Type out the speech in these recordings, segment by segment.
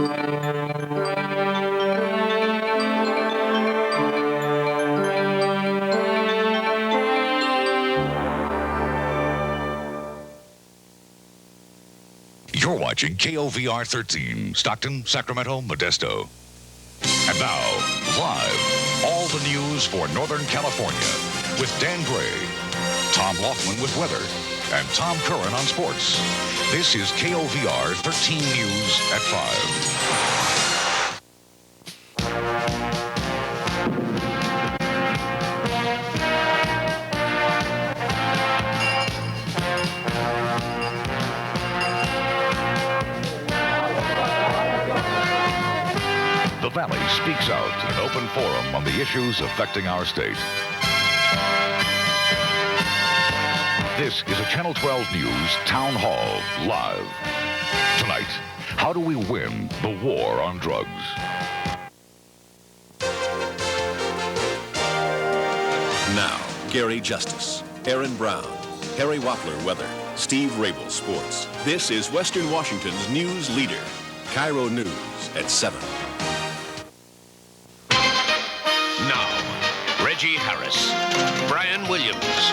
You're watching KOVR 13, Stockton, Sacramento, Modesto. And now, live, all the news for Northern California with Dan Gray, Tom Laughlin with weather, and Tom Curran on sports. This is KOVR 13 News at 5. The Valley speaks out in an open forum on the issues affecting our state. This is a Channel 12 News Town Hall live. Tonight, how do we win the war on drugs? Now, Gary Justice, Aaron Brown, Harry Wappler weather, Steve Rabel sports. This is Western Washington's news leader, Cairo News at 7. Now, Reggie Harris, Brian Williams,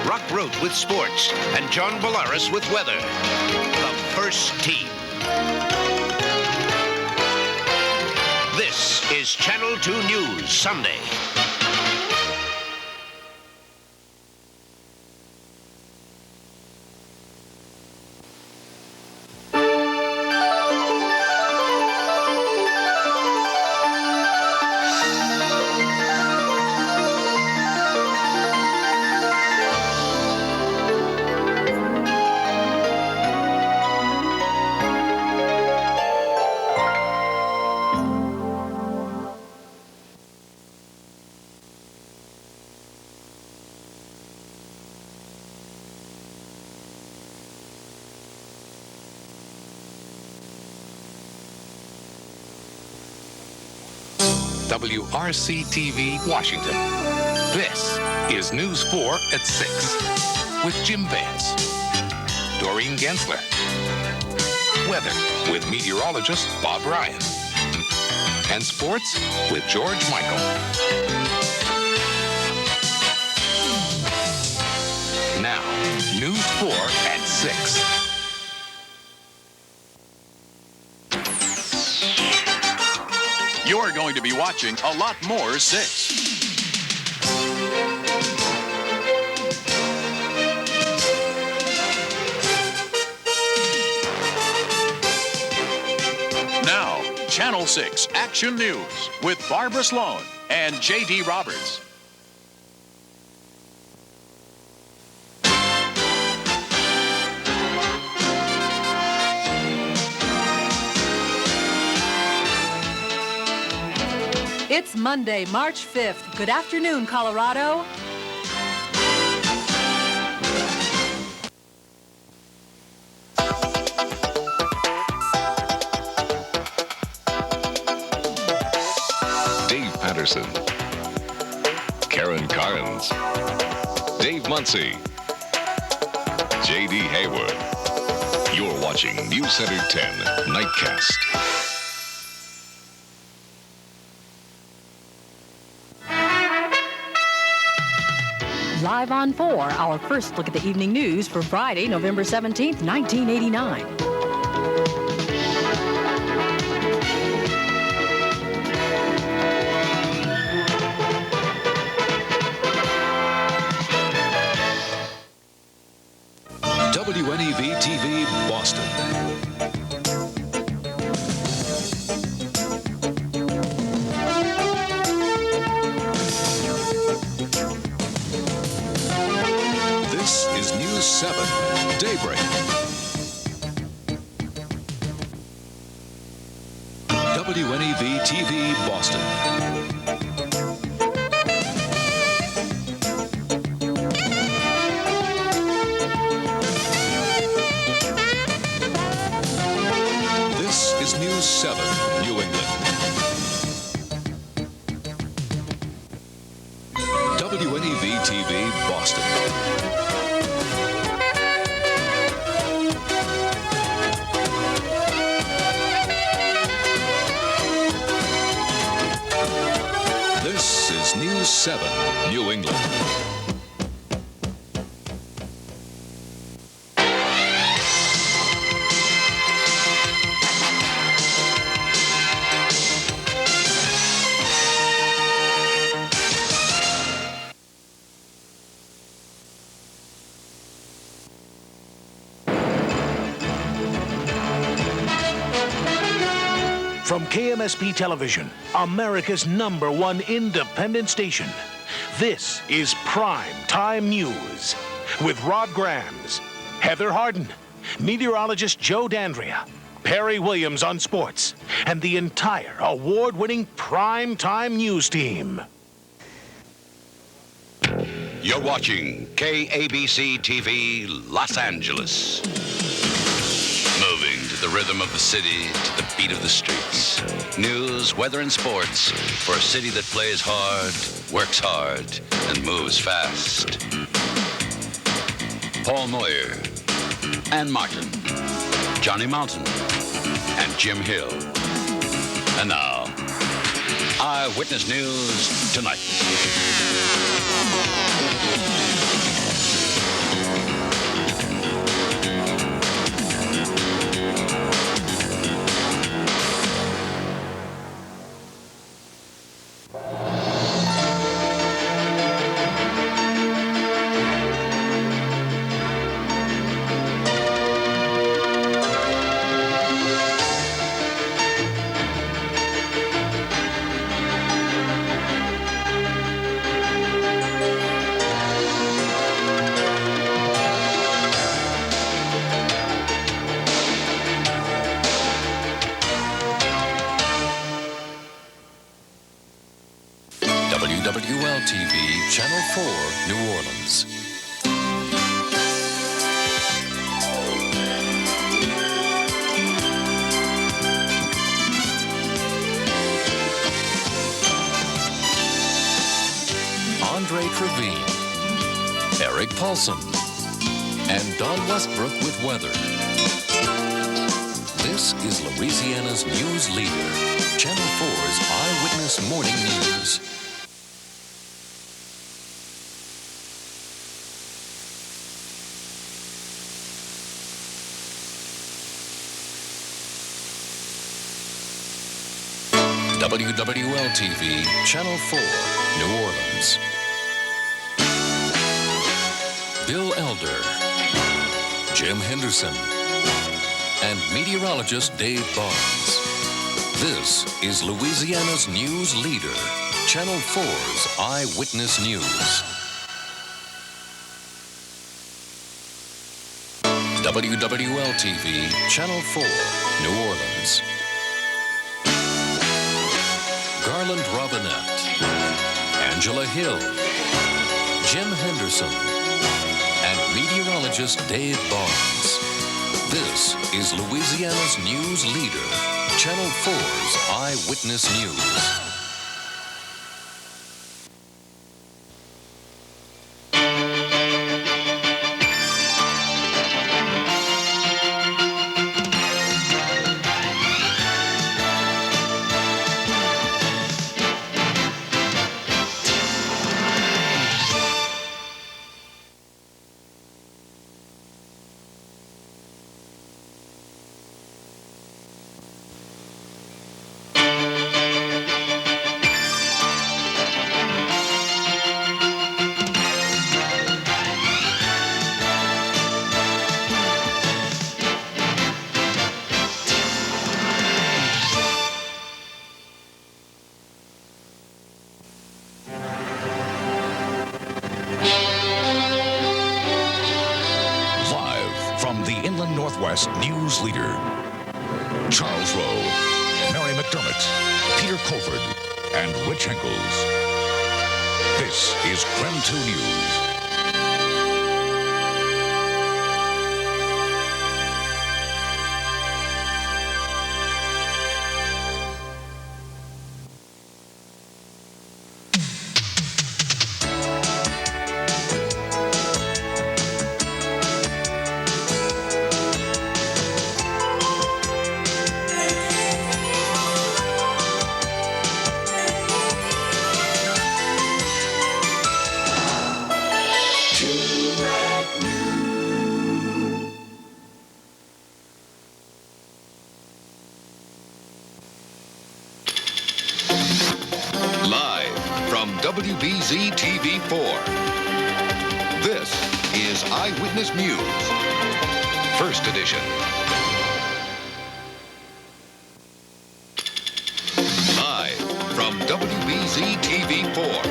Rock Root with sports, and John Bellaris with weather. The first team. This is Channel 2 News Sunday. WRC-TV, Washington. This is News 4 at 6 with Jim Vance, Doreen Gensler, weather with meteorologist Bob Ryan, and sports with George Michael. Now, News 4 at 6. You're going to be watching a lot more 6. Now, Channel 6 Action News with Barbara Sloan and J.D. Roberts. It's Monday, March 5th. Good afternoon, Colorado. Dave Patterson, Karen Carnes, Dave Muncie, J.D. Hayward. You're watching News Center 10 Nightcast. Live on 4, our first look at the evening news for Friday, November 17th, 1989. WNEV-TV, Boston. This is News 7, Daybreak. WNEV-TV, Boston. This is News 7, New England. WNEV-TV, Boston. 7, New England. From KMSP Television, America's #1 independent station, this is Prime Time News with Rod Grams, Heather Harden, meteorologist Joe Dandria, Perry Williams on sports, and the entire award-winning Prime Time News team. You're watching KABC TV Los Angeles. Moving to the rhythm of the city, to the beat of the streets. News, weather, and sports for a city that plays hard, works hard, and moves fast. Paul Moyer, Ann Martin, Johnny Mountain, and Jim Hill. And now, Eyewitness News Tonight. WWL-TV, Channel 4, New Orleans. Andre Trevine, Eric Paulson, and Don Westbrook with weather. This is Louisiana's news leader, Channel 4's Eyewitness Morning News. WWL-TV, Channel 4, New Orleans. Bill Elder, Jim Henderson, and meteorologist Dave Barnes. This is Louisiana's news leader, Channel 4's Eyewitness News. WWL-TV, Channel 4, New Orleans. Garland Robinette, Angela Hill, Jim Henderson, and meteorologist Dave Barnes. This is Louisiana's news leader, Channel 4's Eyewitness News. Northwest news leader. Charles Rowe, Mary McDermott, Peter Colford, and Rich Henkels. This is KREM 2 News. from WBZ TV4. This is Eyewitness News, First Edition. Live from WBZ TV4.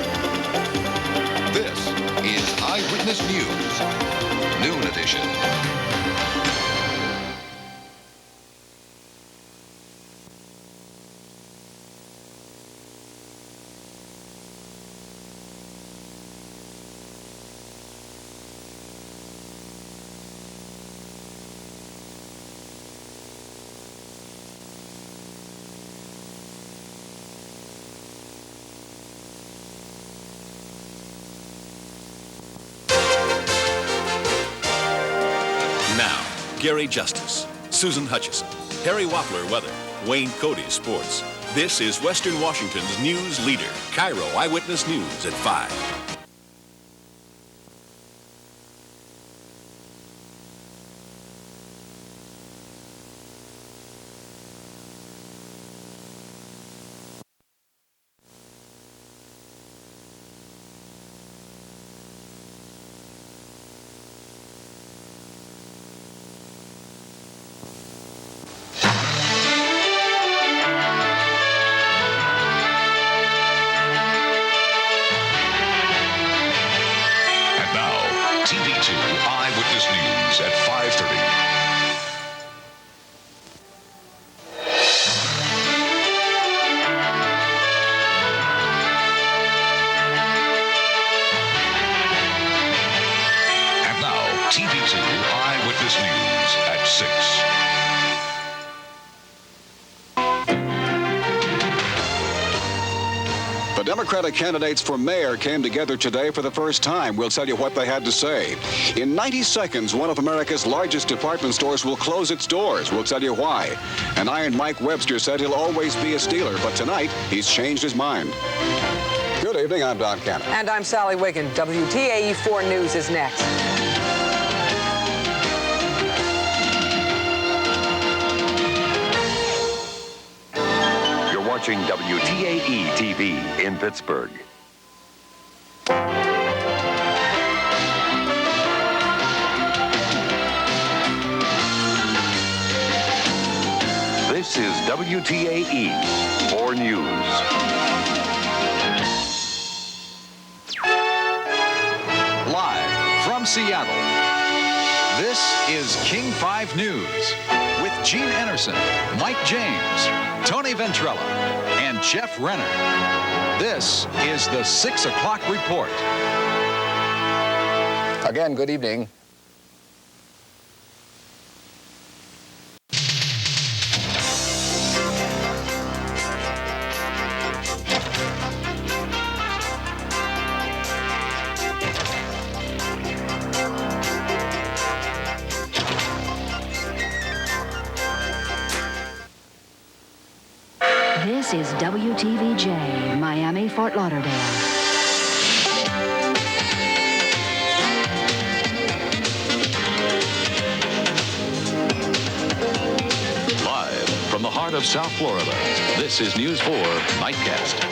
This is Eyewitness News, Noon Edition. Now, Gary Justice, Susan Hutchison, Harry Wappler Weather, Wayne Cody Sports. This is Western Washington's news leader, Cairo Eyewitness News at 5. TV2 Eyewitness News at 5:30. And now, TV2 Eyewitness News at 6. The Democratic candidates for mayor came together today for the first time. We'll tell you what they had to say. In 90 seconds, one of America's largest department stores will close its doors. We'll tell you why. And Iron Mike Webster said he'll always be a Steeler, but tonight he's changed his mind. Good evening, I'm Don Cannon. And I'm Sally Wiggin. WTAE 4 News is next. Watching WTAE TV in Pittsburgh. This is WTAE 4 News. Live from Seattle, this is King 5 News with Gene Enerson, Mike James, Tony Ventrella, and Jeff Renner. This is the 6 o'clock report. Again, good evening. This is WTVJ, Miami, Fort Lauderdale. Live from the heart of South Florida, this is News 4 Nightcast.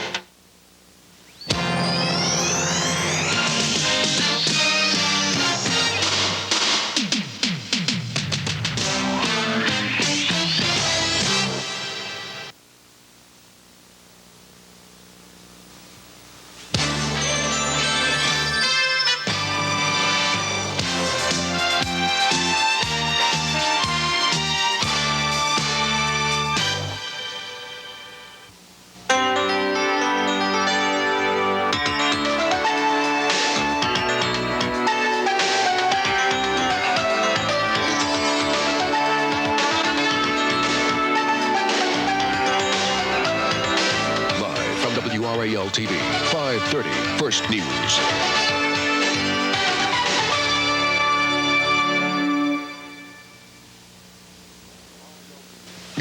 WRAL TV, 5:30, First News.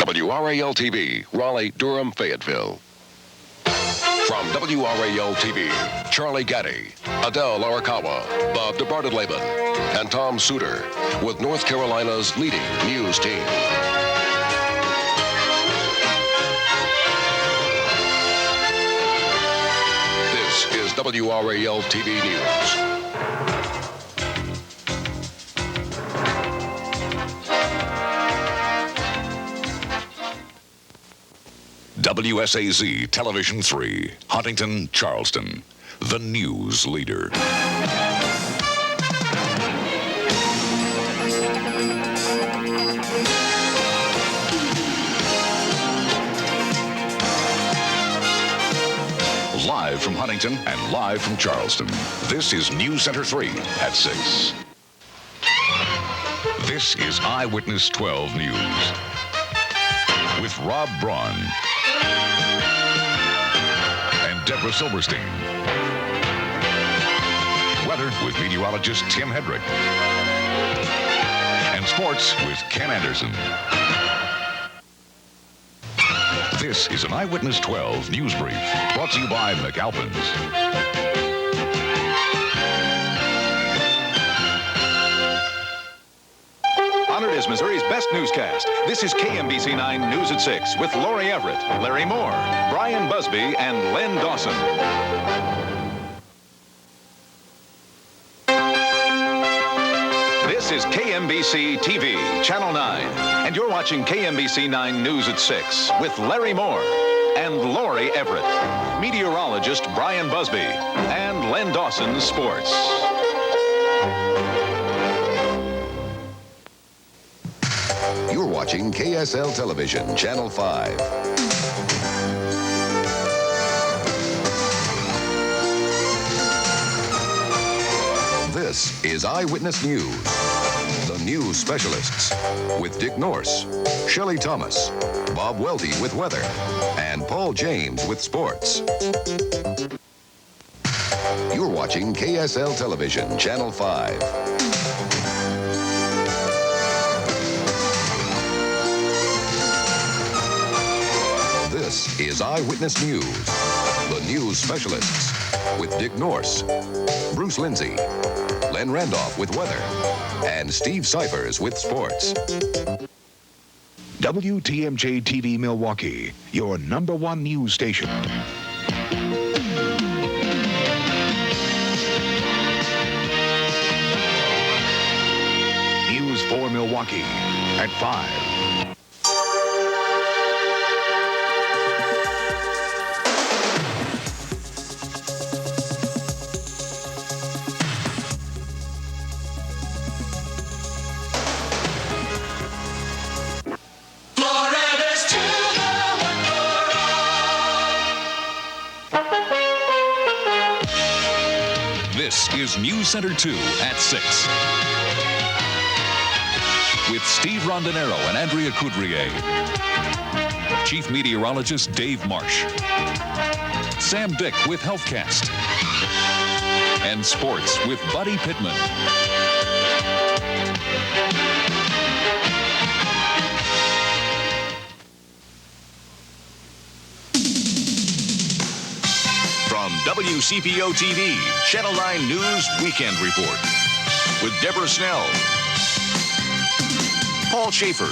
WRAL TV, Raleigh, Durham, Fayetteville. From WRAL TV, Charlie Gaddy, Adele Arakawa, Bob DeBartoleben, and Tom Suter with North Carolina's leading news team. This is WRAL TV News. WSAZ Television 3, Huntington, Charleston, the news leader. Live from Huntington and live from Charleston, this is News Center 3 at 6. This is Eyewitness 12 News with Rob Braun and Deborah Silverstein. Weather with meteorologist Tim Hedrick. And sports with Ken Anderson. This is an Eyewitness 12 News Brief, brought to you by McAlpin's. Honored as Missouri's best newscast, this is KMBC 9 News at 6 with Lori Everett, Larry Moore, Brian Busby, and Len Dawson. This is KMBC TV, Channel 9, and you're watching KMBC 9 News at 6 with Larry Moore and Lori Everett, meteorologist Brian Busby, and Len Dawson, sports. You're watching KSL Television, Channel 5. This is Eyewitness News. The news specialists with Dick Norse, Shelley Thomas, Bob Welty with weather, and Paul James with sports. You're watching KSL Television, Channel 5. This is Eyewitness News. The news specialists with Dick Norse, Bruce Lindsay, Len Randolph with weather, and Steve Cyphers with sports. WTMJ TV Milwaukee, your #1 news station. News for Milwaukee at 5. This is News Center 2 at 6. With Steve Rondinero and Andrea Coudrier. Chief Meteorologist Dave Marsh. Sam Dick with HealthCast. And sports with Buddy Pittman. From WCPO TV, Channel 9 News Weekend Report with Deborah Snell, Paul Schaefer,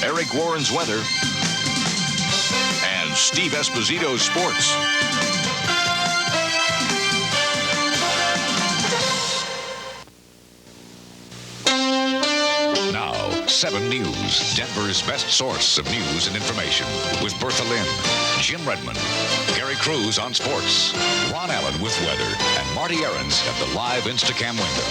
Eric Warren's weather, and Steve Esposito's sports. Now, 7 News, Denver's best source of news and information, with Bertha Lynn, Jim Redmond, Gary Cruz on sports, Ron Allen with weather, and Marty Aarons at the live Instacam window.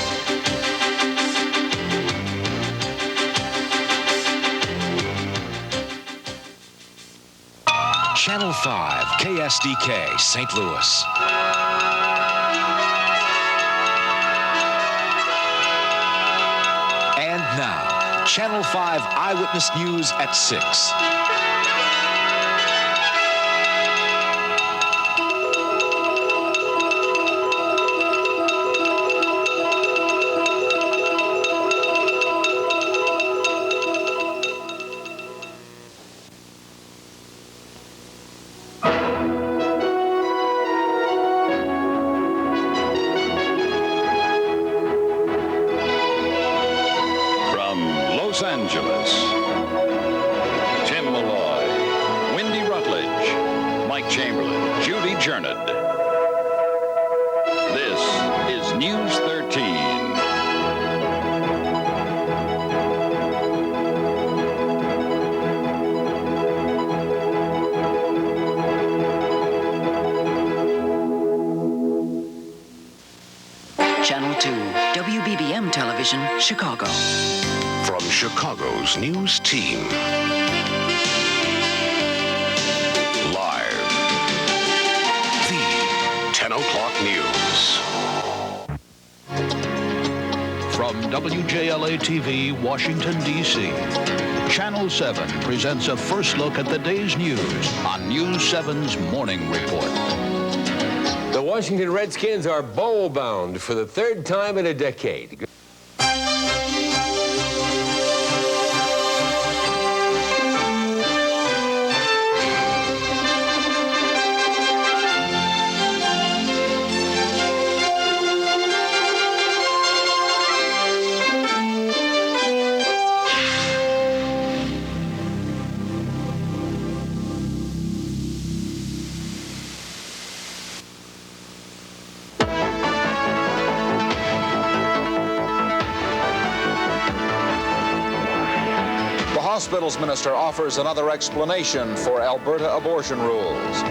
Channel 5, KSDK, St. Louis. And now, Channel 5 Eyewitness News at 6. Los Angeles. Tim Malloy, Wendy Rutledge, Mike Chamberlain, Judy adjourned. This is News 13. Channel 2, WBBM Television, Chicago. From Chicago's news team. Live. The 10 o'clock news. From WJLA-TV, Washington, D.C., Channel 7 presents a first look at the day's news on News 7's Morning Report. The Washington Redskins are bowl-bound for the third time in a decade. Hospitals minister offers another explanation for Alberta abortion rules.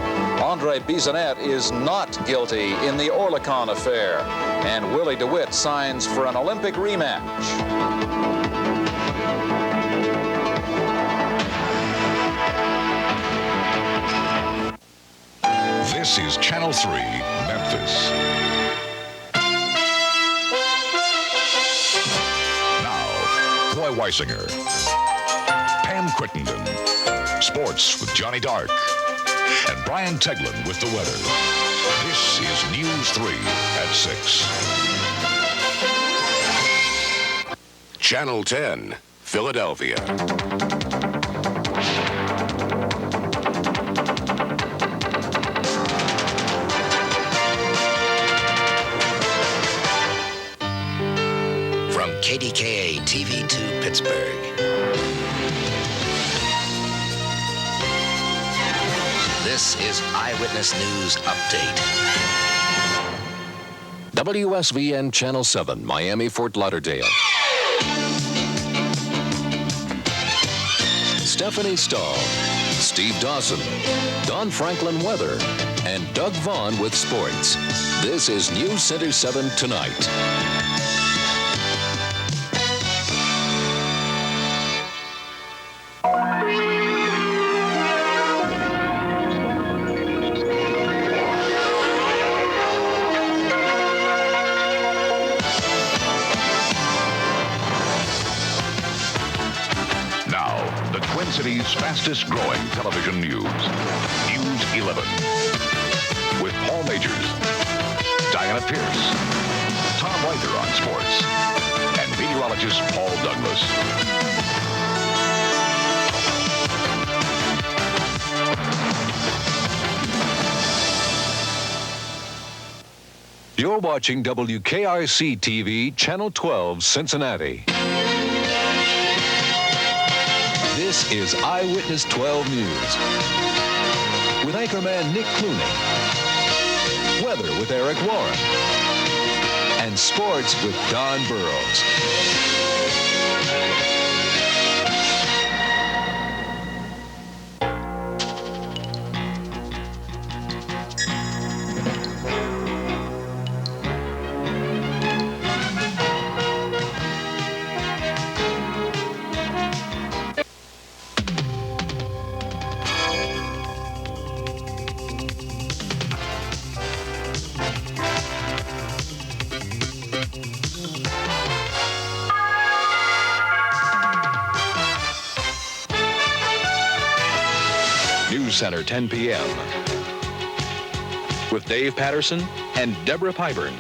Andre Bisonet is not guilty in the Oerlikon affair, and Willie DeWitt signs for an Olympic rematch. This is Channel 3, Memphis. Now, Roy Weisinger. Pam Crittenden, sports with Johnny Dark, and Brian Teglin with the weather. This is News 3 at 6. Channel 10, Philadelphia. From KDKA TV2 Pittsburgh. This is Eyewitness News Update. WSVN Channel 7, Miami, Fort Lauderdale. Stephanie Stahl, Steve Dawson, Don Franklin Weather, and Doug Vaughn with sports. This is News Center 7 Tonight. City's fastest growing television news. News 11. With Paul Majors, Diana Pierce, Tom Reither on sports, and meteorologist Paul Douglas. You're watching WKRC-TV, Channel 12, Cincinnati. This is Eyewitness 12 News with anchorman Nick Clooney, weather with Eric Warren, and sports with Don Burrows. News Center, 10 p.m. with Dave Patterson and Deborah Pyburn.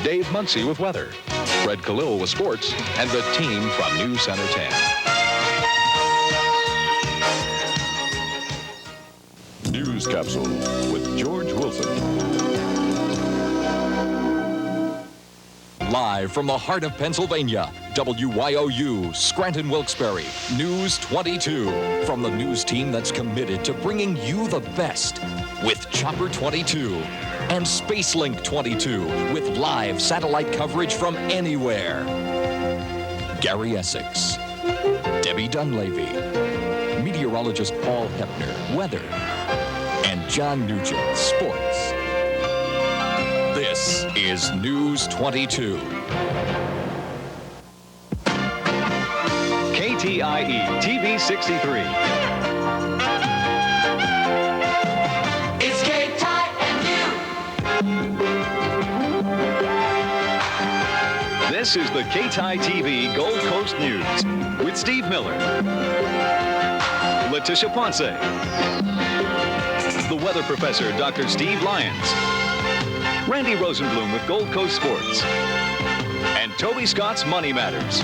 Dave Muncie with weather, Fred Khalil with sports, and the team from News Center 10. News Capsule with George Wilson. Live from the heart of Pennsylvania, WYOU, Scranton Wilkes-Barre, News 22. From the news team that's committed to bringing you the best with Chopper 22 and Spacelink 22 with live satellite coverage from anywhere. Gary Essex, Debbie Dunleavy, meteorologist Paul Hepner, weather, and John Nugent, sports. This is News 22. KTIE TV 63. It's K-Tie and you. This is the K-Tie TV Gold Coast News with Steve Miller, Letitia Ponce, the weather professor, Dr. Steve Lyons, Randy Rosenblum with Gold Coast Sports, and Toby Scott's Money Matters.